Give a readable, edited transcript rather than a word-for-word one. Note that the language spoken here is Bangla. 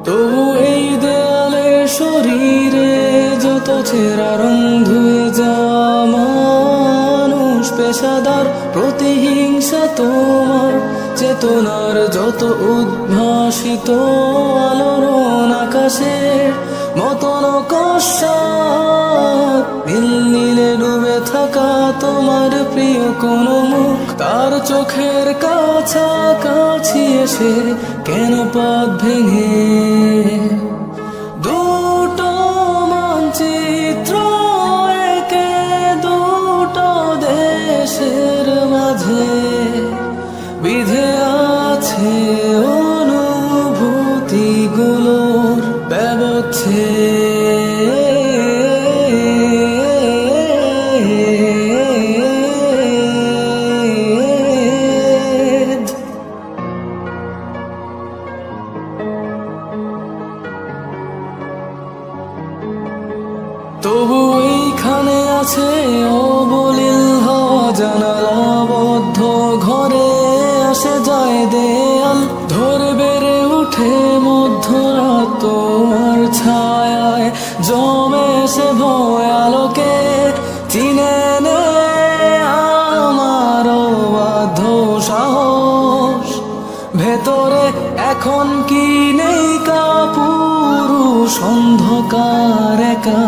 তবু এই দেয়ালে শরীরে যত ছেঁড়া রং ধুয়ে যাওয়া মানুষ, পেশাদার প্রতিহিংসা তোমার চেতনার যত উদ্ভাসিত আলোড়ন আকাশের মতন কষাত, নীল নীলে ডুবে থাকা তোমার প্রিয় কোন মুখ তার চোখের কাছাকাছি এসে কেন পথ ভেঙে দুটো মানচিত্র একে দুটো দেশের মাঝে বিধে আছে অনুভূতিগুলোর ব্যবচ্ছেদ। তবু এইখানে আছে অবলীল হওয়া জানালাবদ্ধ ঘরে আসে যায় দেয়াল ধরে বেড়ে উঠে মধ্যরাত তোমার ছায়ায় জমে সে ভয় আলোকে চিনে নে আমার বাধ্য সাহস ভেতরে এখন কি নেই কাপুরুষ অন্ধকার একা